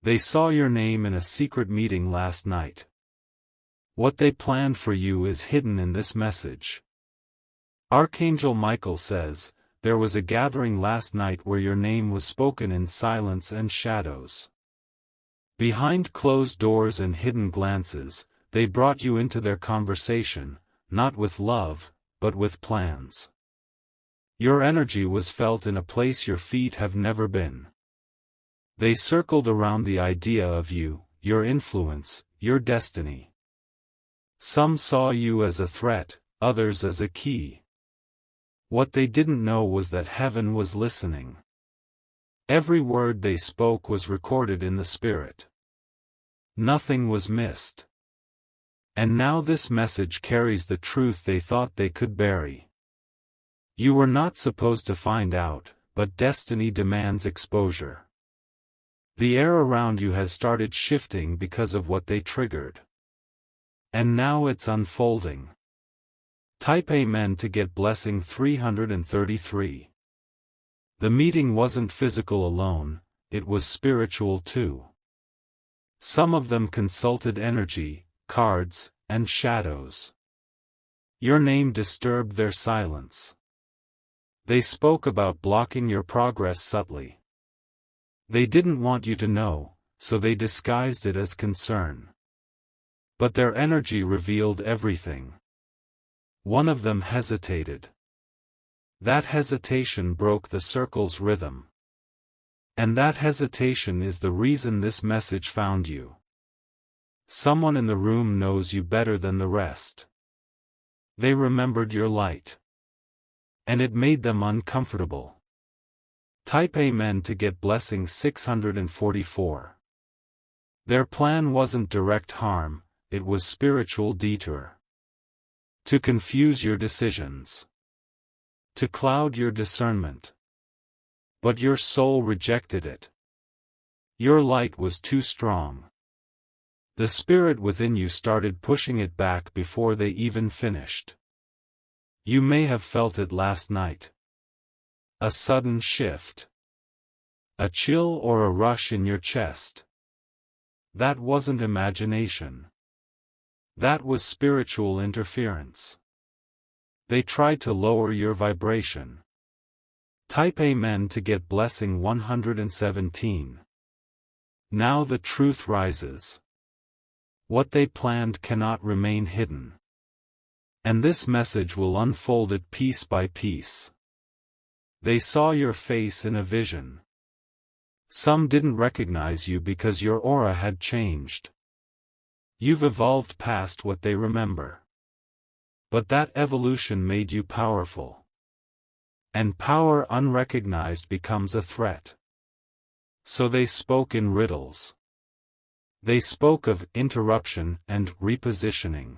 They saw your name in a secret meeting last night. What they planned for you is hidden in this message. Archangel Michael says, there was a gathering last night where your name was spoken in silence and shadows. Behind closed doors and hidden glances, they brought you into their conversation, not with love, but with plans. Your energy was felt in a place your feet have never been. They circled around the idea of you, your influence, your destiny. Some saw you as a threat, others as a key. What they didn't know was that heaven was listening. Every word they spoke was recorded in the spirit. Nothing was missed. And now this message carries the truth they thought they could bury. You were not supposed to find out, but destiny demands exposure. The air around you has started shifting because of what they triggered. And now it's unfolding. Type Amen to get blessing 333. The meeting wasn't physical alone, it was spiritual too. Some of them consulted energy, cards, and shadows. Your name disturbed their silence. They spoke about blocking your progress subtly. They didn't want you to know, so they disguised it as concern. But their energy revealed everything. One of them hesitated. That hesitation broke the circle's rhythm. And that hesitation is the reason this message found you. Someone in the room knows you better than the rest. They remembered your light. And it made them uncomfortable. Type Amen to get blessing 644. Their plan wasn't direct harm, it was spiritual detour. To confuse your decisions. To cloud your discernment. But your soul rejected it. Your light was too strong. The spirit within you started pushing it back before they even finished. You may have felt it last night. A sudden shift. A chill or a rush in your chest. That wasn't imagination. That was spiritual interference. They tried to lower your vibration. Type Amen to get blessing 117. Now the truth rises. What they planned cannot remain hidden. And this message will unfold it piece by piece. They saw your face in a vision. Some didn't recognize you because your aura had changed. You've evolved past what they remember. But that evolution made you powerful. And power unrecognized becomes a threat. So they spoke in riddles. They spoke of interruption and repositioning.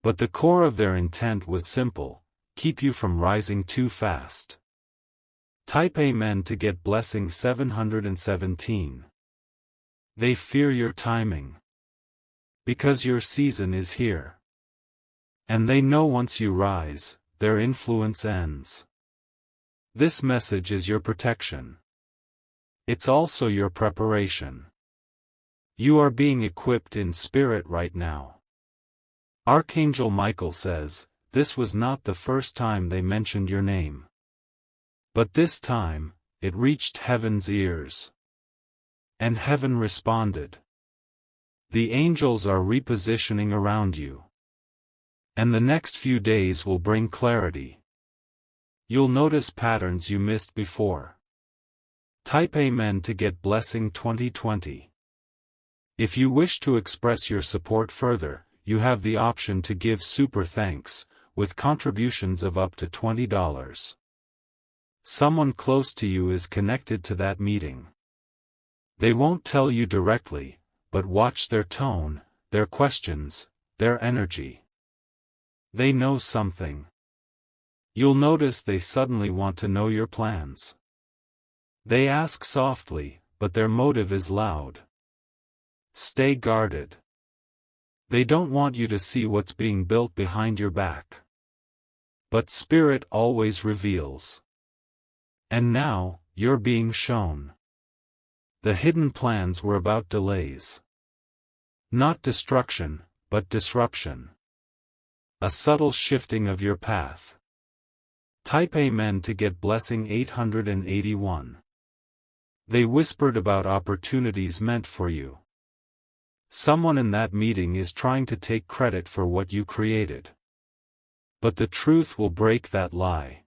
But the core of their intent was simple: keep you from rising too fast. Type Amen to get blessing 717. They fear your timing. Because your season is here. And they know once you rise, their influence ends. This message is your protection. It's also your preparation. You are being equipped in spirit right now. Archangel Michael says, this was not the first time they mentioned your name. But this time, it reached heaven's ears. And heaven responded. The angels are repositioning around you. And the next few days will bring clarity. You'll notice patterns you missed before. Type Amen to get blessing 2020. If you wish to express your support further, you have the option to give super thanks, with contributions of up to $20. Someone close to you is connected to that meeting. They won't tell you directly, but watch their tone, their questions, their energy. They know something. You'll notice they suddenly want to know your plans. They ask softly, but their motive is loud. Stay guarded. They don't want you to see what's being built behind your back. But Spirit always reveals. And now, you're being shown. The hidden plans were about delays. Not destruction, but disruption. A subtle shifting of your path. Type Amen to get blessing 881. They whispered about opportunities meant for you. Someone in that meeting is trying to take credit for what you created. But the truth will break that lie.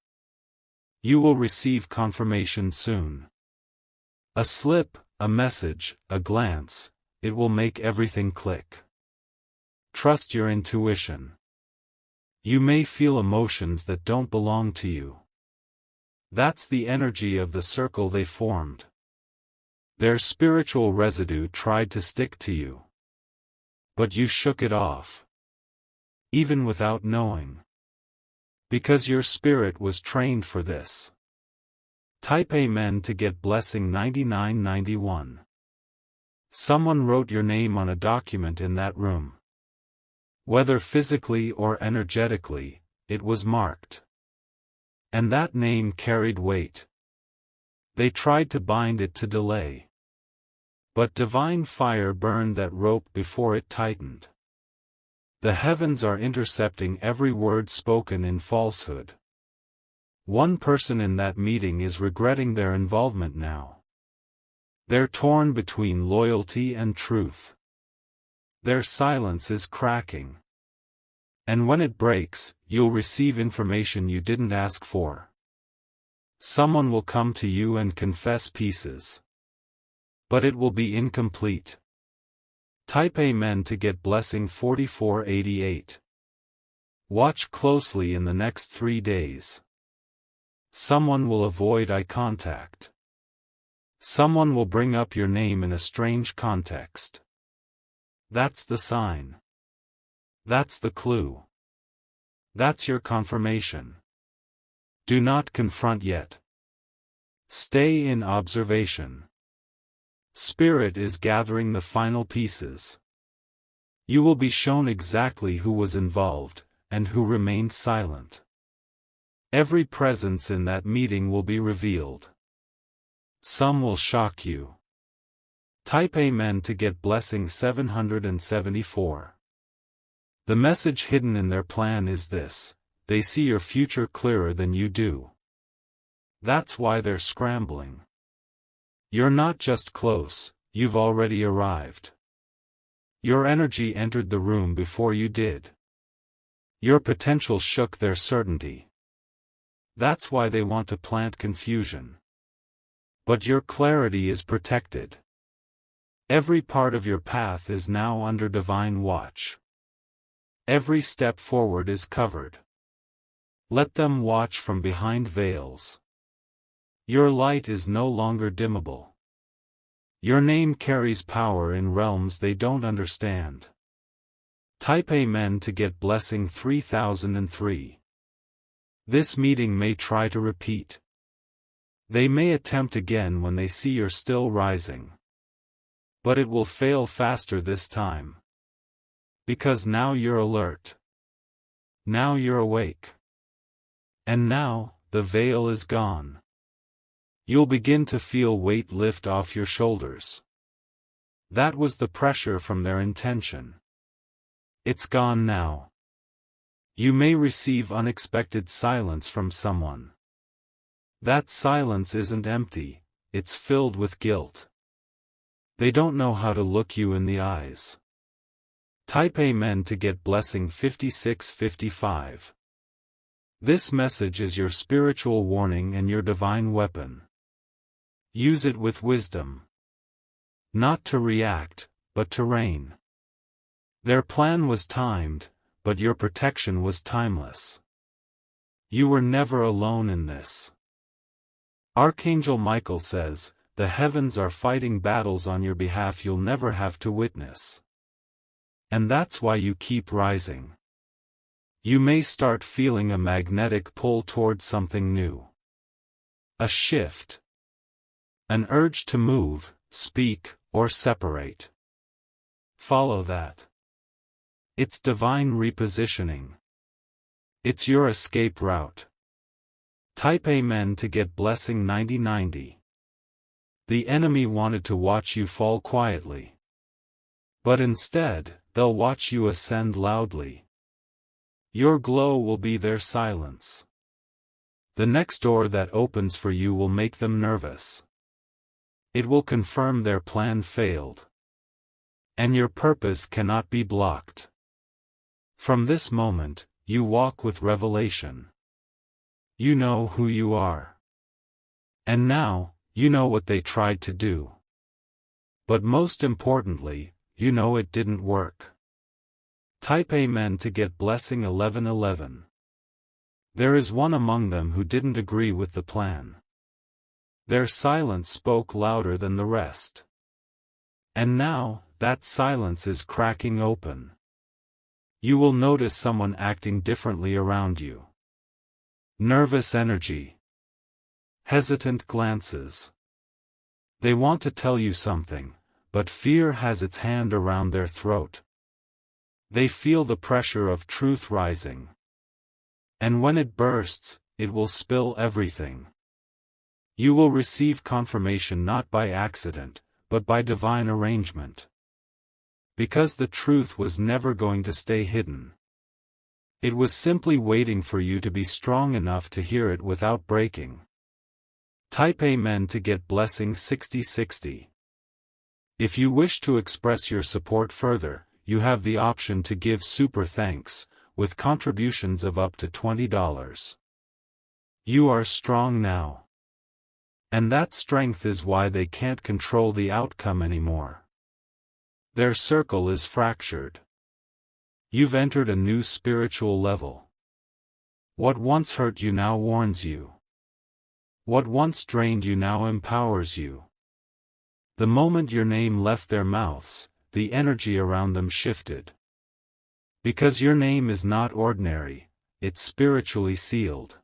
You will receive confirmation soon. A slip, a message, a glance, it will make everything click. Trust your intuition. You may feel emotions that don't belong to you. That's the energy of the circle they formed. Their spiritual residue tried to stick to you. But you shook it off. Even without knowing. Because your spirit was trained for this. Type Amen to get blessing 9991. Someone wrote your name on a document in that room. Whether physically or energetically, it was marked. And that name carried weight. They tried to bind it to delay. But divine fire burned that rope before it tightened. The heavens are intercepting every word spoken in falsehood. One person in that meeting is regretting their involvement now. They're torn between loyalty and truth. Their silence is cracking. And when it breaks, you'll receive information you didn't ask for. Someone will come to you and confess pieces. But it will be incomplete. Type Amen to get blessing 4488. Watch closely in the next 3 days. Someone will avoid eye contact. Someone will bring up your name in a strange context. That's the sign. That's the clue. That's your confirmation. Do not confront yet. Stay in observation. Spirit is gathering the final pieces. You will be shown exactly who was involved, and who remained silent. Every presence in that meeting will be revealed. Some will shock you. Type Amen to get blessing 774. The message hidden in their plan is this: they see your future clearer than you do. That's why they're scrambling. You're not just close, you've already arrived. Your energy entered the room before you did. Your potential shook their certainty. That's why they want to plant confusion. But your clarity is protected. Every part of your path is now under divine watch. Every step forward is covered. Let them watch from behind veils. Your light is no longer dimmable. Your name carries power in realms they don't understand. Type Amen to get blessing 3003. This meeting may try to repeat. They may attempt again when they see you're still rising. But it will fail faster this time. Because now you're alert. Now you're awake. And now, the veil is gone. You'll begin to feel weight lift off your shoulders. That was the pressure from their intention. It's gone now. You may receive unexpected silence from someone. That silence isn't empty, it's filled with guilt. They don't know how to look you in the eyes. Type Amen to get blessing 5655. This message is your spiritual warning and your divine weapon. Use it with wisdom. Not to react, but to reign. Their plan was timed, but your protection was timeless. You were never alone in this. Archangel Michael says, the heavens are fighting battles on your behalf you'll never have to witness. And that's why you keep rising. You may start feeling a magnetic pull toward something new. A shift. An urge to move, speak, or separate. Follow that. It's divine repositioning. It's your escape route. Type Amen to get blessing 9090. The enemy wanted to watch you fall quietly. But instead, they'll watch you ascend loudly. Your glow will be their silence. The next door that opens for you will make them nervous. It will confirm their plan failed. And your purpose cannot be blocked. From this moment, you walk with revelation. You know who you are. And now, you know what they tried to do. But most importantly, you know it didn't work. Type Amen to get blessing 1111. There is one among them who didn't agree with the plan. Their silence spoke louder than the rest. And now, that silence is cracking open. You will notice someone acting differently around you. Nervous energy. Hesitant glances. They want to tell you something, but fear has its hand around their throat. They feel the pressure of truth rising. And when it bursts, it will spill everything. You will receive confirmation not by accident, but by divine arrangement. Because the truth was never going to stay hidden. It was simply waiting for you to be strong enough to hear it without breaking. Type Amen to get blessing 6060. If you wish to express your support further, you have the option to give super thanks, with contributions of up to $20. You are strong now. And that strength is why they can't control the outcome anymore. Their circle is fractured. You've entered a new spiritual level. What once hurt you now warns you. What once drained you now empowers you. The moment your name left their mouths, the energy around them shifted. Because your name is not ordinary, it's spiritually sealed.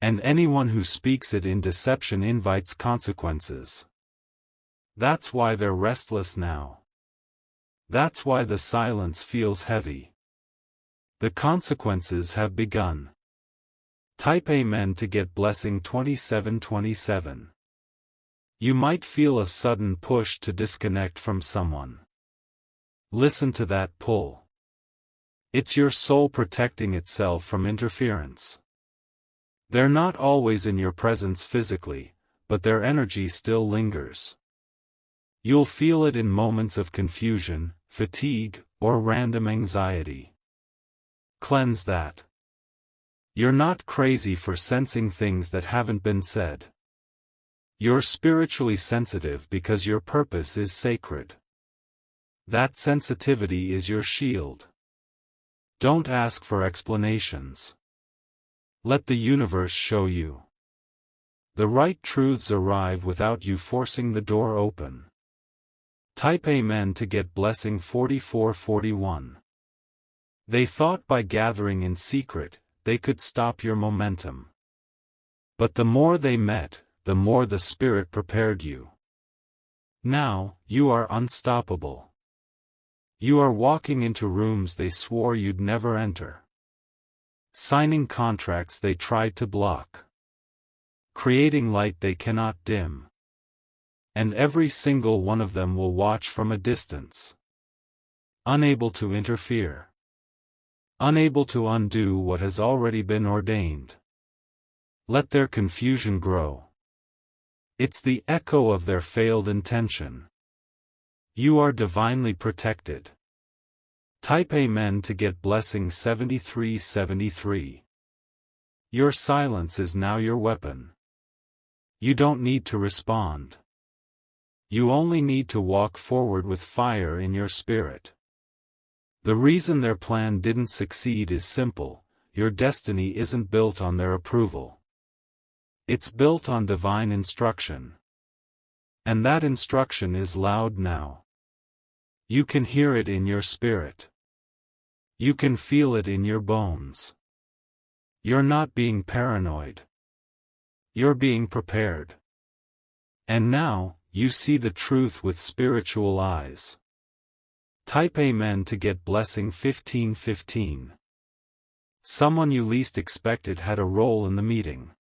And anyone who speaks it in deception invites consequences. That's why they're restless now. That's why the silence feels heavy. The consequences have begun. Type Amen to get blessing 2727. You might feel a sudden push to disconnect from someone. Listen to that pull. It's your soul protecting itself from interference. They're not always in your presence physically, but their energy still lingers. You'll feel it in moments of confusion, fatigue, or random anxiety. Cleanse that. You're not crazy for sensing things that haven't been said. You're spiritually sensitive because your purpose is sacred. That sensitivity is your shield. Don't ask for explanations. Let the universe show you. The right truths arrive without you forcing the door open. Type Amen to get blessing 4441. They thought by gathering in secret, they could stop your momentum. But the more they met, the more the Spirit prepared you. Now, you are unstoppable. You are walking into rooms they swore you'd never enter. Signing contracts they tried to block. Creating light they cannot dim. And every single one of them will watch from a distance. Unable to interfere. Unable to undo what has already been ordained. Let their confusion grow. It's the echo of their failed intention. You are divinely protected. Type Amen to get blessing 7373. Your silence is now your weapon. You don't need to respond. You only need to walk forward with fire in your spirit. The reason their plan didn't succeed is simple: your destiny isn't built on their approval. It's built on divine instruction. And that instruction is loud now. You can hear it in your spirit. You can feel it in your bones. You're not being paranoid. You're being prepared. And now, you see the truth with spiritual eyes. Type Amen to get blessing 1515. Someone you least expected had a role in the meeting.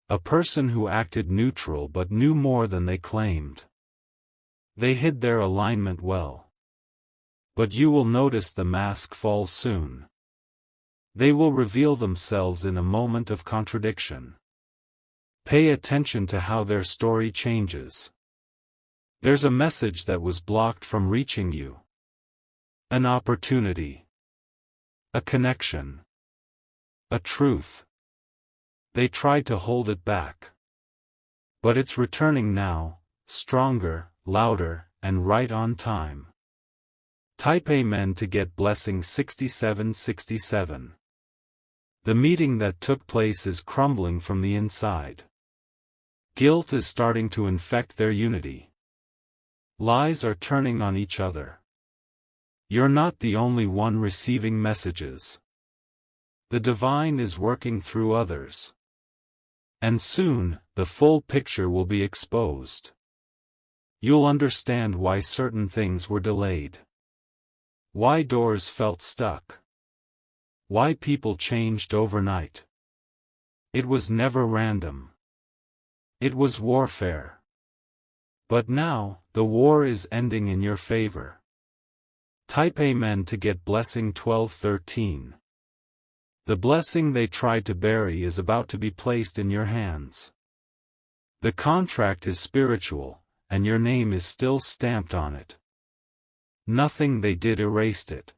A person who acted neutral but knew more than they claimed. They hid their alignment well. But you will notice the mask fall soon. They will reveal themselves in a moment of contradiction. Pay attention to how their story changes. There's a message that was blocked from reaching you. An opportunity. A connection. A truth. They tried to hold it back. But it's returning now, stronger, louder, and right on time. Type Amen to get blessing 6767. The meeting that took place is crumbling from the inside. Guilt is starting to infect their unity. Lies are turning on each other. You're not the only one receiving messages. The divine is working through others. And soon, the full picture will be exposed. You'll understand why certain things were delayed. Why doors felt stuck. Why people changed overnight. It was never random. It was warfare. But now, the war is ending in your favor. Type Amen to get blessing 1213. The blessing they tried to bury is about to be placed in your hands. The contract is spiritual, and your name is still stamped on it. Nothing they did erased it.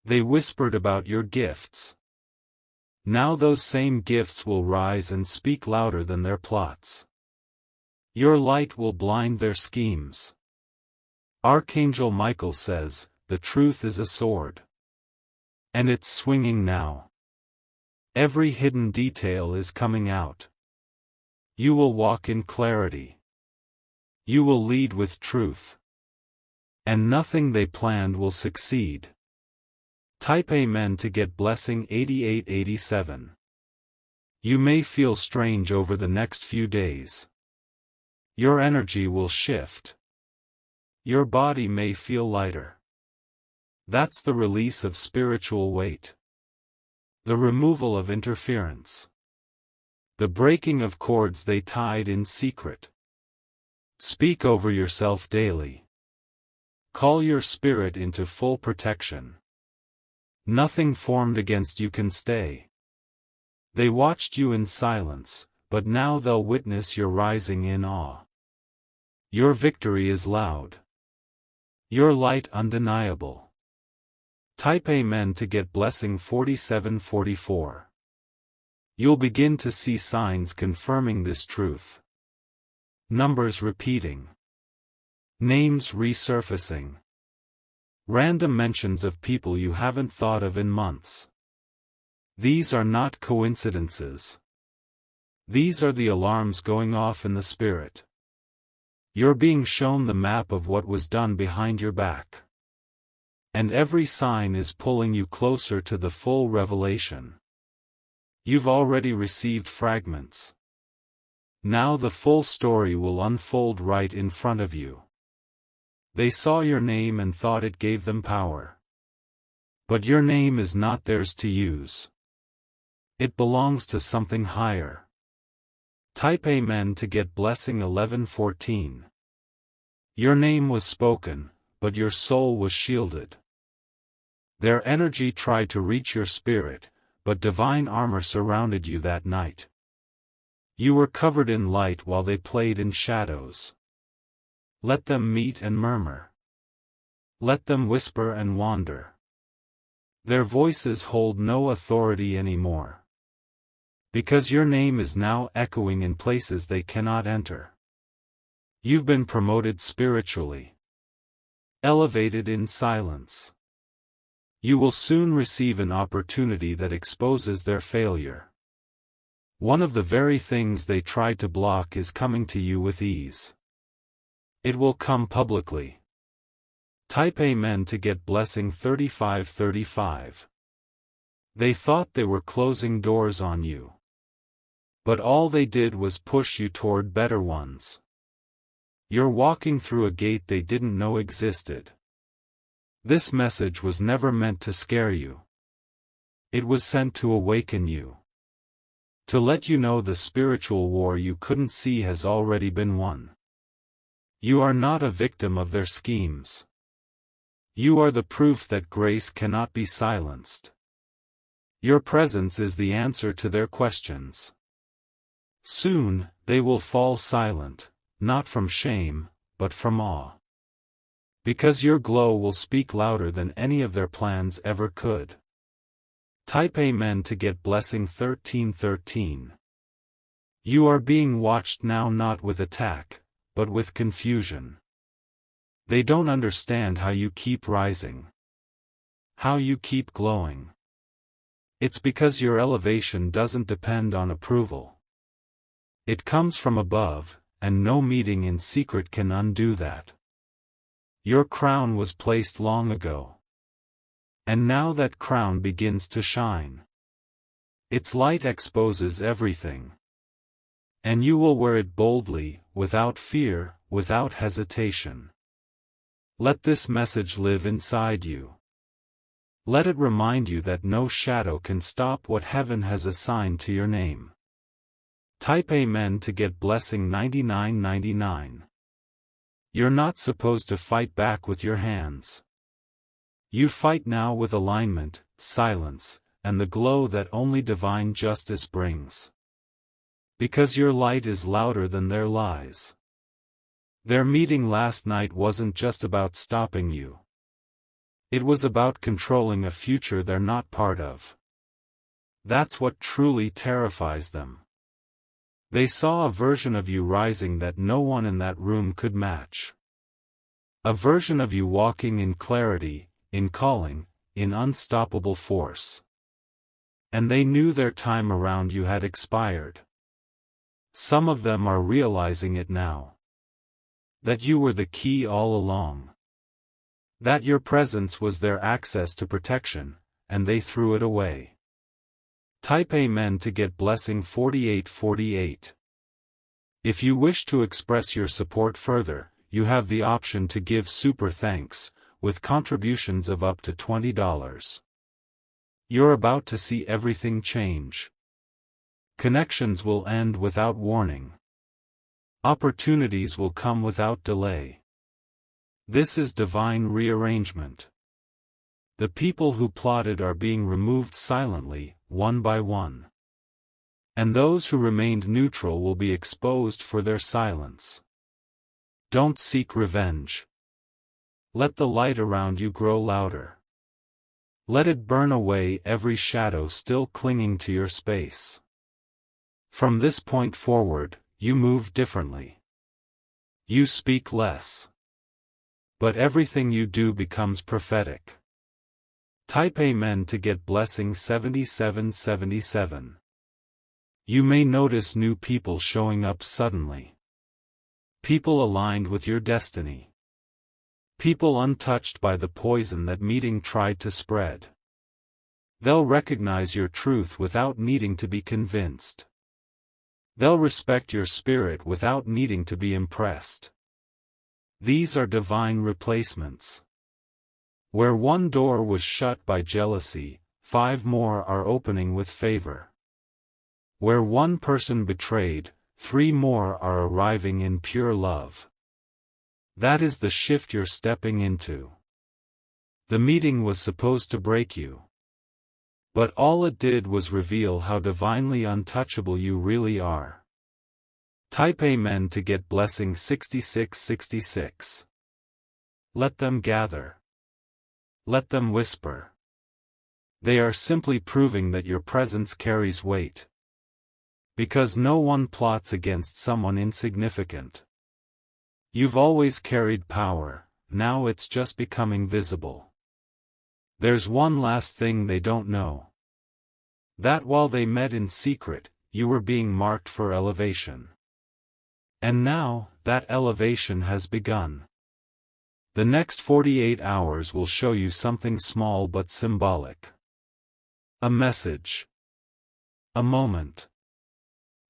They whispered about your gifts. Now those same gifts will rise and speak louder than their plots. Your light will blind their schemes. Archangel Michael says, the truth is a sword. And it's swinging now. Every hidden detail is coming out. You will walk in clarity. You will lead with truth. And nothing they planned will succeed. Type Amen to get blessing 8887. You may feel strange over the next few days. Your energy will shift. Your body may feel lighter. That's the release of spiritual weight. The removal of interference. The breaking of cords they tied in secret. Speak over yourself daily. Call your spirit into full protection. Nothing formed against you can stay. They watched you in silence, but now they'll witness your rising in awe. Your victory is loud. Your light undeniable. Type Amen to get blessing 4744. You'll begin to see signs confirming this truth. Numbers repeating. Names resurfacing. Random mentions of people you haven't thought of in months. These are not coincidences. These are the alarms going off in the spirit. You're being shown the map of what was done behind your back. And every sign is pulling you closer to the full revelation. You've already received fragments. Now the full story will unfold right in front of you. They saw your name and thought it gave them power. But your name is not theirs to use. It belongs to something higher. Type Amen to get blessing 1114. Your name was spoken, but your soul was shielded. Their energy tried to reach your spirit, but divine armor surrounded you that night. You were covered in light while they played in shadows. Let them meet and murmur. Let them whisper and wander. Their voices hold no authority anymore. Because your name is now echoing in places they cannot enter. You've been promoted spiritually. Elevated in silence. You will soon receive an opportunity that exposes their failure. One of the very things they tried to block is coming to you with ease. It will come publicly. Type Amen to get blessing 3535. They thought they were closing doors on you. But all they did was push you toward better ones. You're walking through a gate they didn't know existed. This message was never meant to scare you. It was sent to awaken you. To let you know the spiritual war you couldn't see has already been won. You are not a victim of their schemes. You are the proof that grace cannot be silenced. Your presence is the answer to their questions. Soon, they will fall silent, not from shame, but from awe. Because your glow will speak louder than any of their plans ever could. Type Amen to get blessing 1313. You are being watched now, not with attack, but with confusion. They don't understand how you keep rising. How you keep glowing. It's because your elevation doesn't depend on approval. It comes from above, and no meeting in secret can undo that. Your crown was placed long ago. And now that crown begins to shine. Its light exposes everything. And you will wear it boldly, without fear, without hesitation. Let this message live inside you. Let it remind you that no shadow can stop what heaven has assigned to your name. Type Amen to get blessing 9999. You're not supposed to fight back with your hands. You fight now with alignment, silence, and the glow that only divine justice brings. Because your light is louder than their lies. Their meeting last night wasn't just about stopping you. It was about controlling a future they're not part of. That's what truly terrifies them. They saw a version of you rising that no one in that room could match. A version of you walking in clarity, in calling, in unstoppable force. And they knew their time around you had expired. Some of them are realizing it now. That you were the key all along. That your presence was their access to protection, and they threw it away. Type Amen to get blessing 4848. If you wish to express your support further, you have the option to give super thanks, with contributions of up to $20. You're about to see everything change. Connections will end without warning. Opportunities will come without delay. This is divine rearrangement. The people who plotted are being removed silently, one by one. And those who remained neutral will be exposed for their silence. Don't seek revenge. Let the light around you grow louder. Let it burn away every shadow still clinging to your space. From this point forward, you move differently. You speak less. But everything you do becomes prophetic. Type Amen to get blessing 7777. You may notice new people showing up suddenly. People aligned with your destiny. People untouched by the poison that meeting tried to spread. They'll recognize your truth without needing to be convinced. They'll respect your spirit without needing to be impressed. These are divine replacements. Where one door was shut by jealousy, 5 more are opening with favor. Where one person betrayed, 3 more are arriving in pure love. That is the shift you're stepping into. The meeting was supposed to break you. But all it did was reveal how divinely untouchable you really are. Type Amen to get blessing 6666. Let them gather. Let them whisper. They are simply proving that your presence carries weight. Because no one plots against someone insignificant. You've always carried power, now it's just becoming visible. There's one last thing they don't know. That while they met in secret, you were being marked for elevation. And now, that elevation has begun. The next 48 hours will show you something small but symbolic. A message. A moment.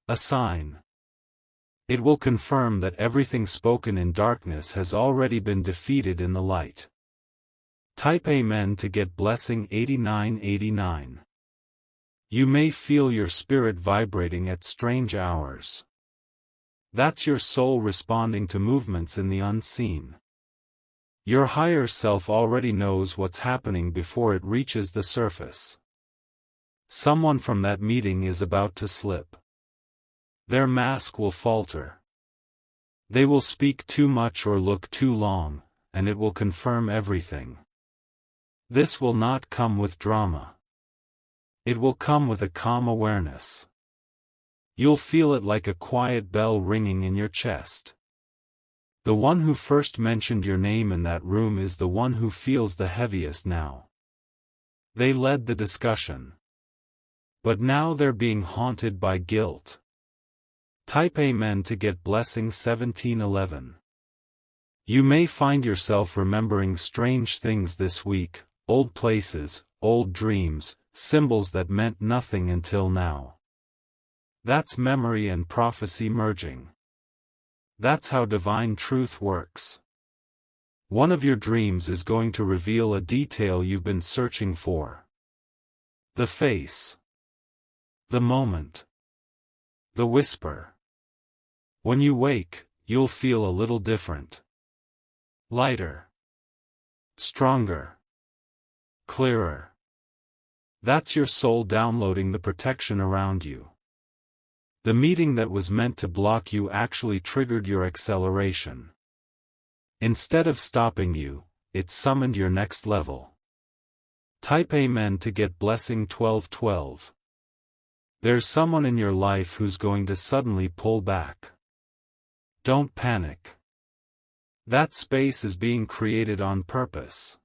A sign. It will confirm that everything spoken in darkness has already been defeated in the light. Type Amen to get blessing 8989. You may feel your spirit vibrating at strange hours. That's your soul responding to movements in the unseen. Your higher self already knows what's happening before it reaches the surface. Someone from that meeting is about to slip. Their mask will falter. They will speak too much or look too long, and it will confirm everything. This will not come with drama. It will come with a calm awareness. You'll feel it like a quiet bell ringing in your chest. The one who first mentioned your name in that room is the one who feels the heaviest now. They led the discussion. But now they're being haunted by guilt. Type Amen to get blessing 1711. You may find yourself remembering strange things this week, old places, old dreams, symbols that meant nothing until now. That's memory and prophecy merging. That's how divine truth works. One of your dreams is going to reveal a detail you've been searching for. The face. The moment. The whisper. When you wake, you'll feel a little different. Lighter. Stronger. Clearer. That's your soul downloading the protection around you. The meeting that was meant to block you actually triggered your acceleration. Instead of stopping you, it summoned your next level. Type Amen to get blessing 1212. There's someone in your life who's going to suddenly pull back. Don't panic. That space is being created on purpose.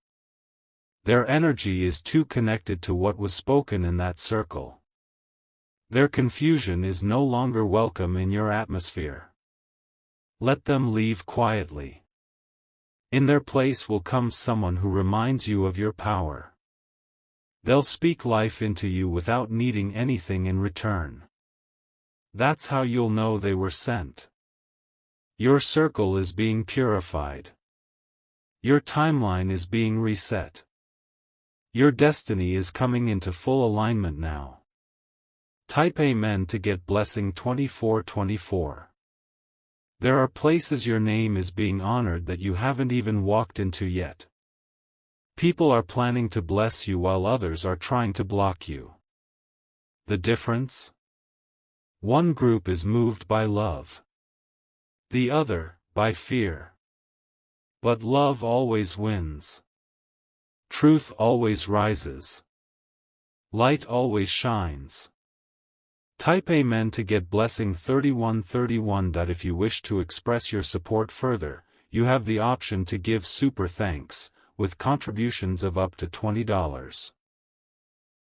Their energy is too connected to what was spoken in that circle. Their confusion is no longer welcome in your atmosphere. Let them leave quietly. In their place will come someone who reminds you of your power. They'll speak life into you without needing anything in return. That's how you'll know they were sent. Your circle is being purified. Your timeline is being reset. Your destiny is coming into full alignment now. Type Amen to get blessing 2424. There are places your name is being honored that you haven't even walked into yet. People are planning to bless you while others are trying to block you. The difference? One group is moved by love. The other, by fear. But love always wins. Truth always rises. Light always shines. Type Amen to get blessing 3131. If you wish to express your support further, you have the option to give super thanks, with contributions of up to $20.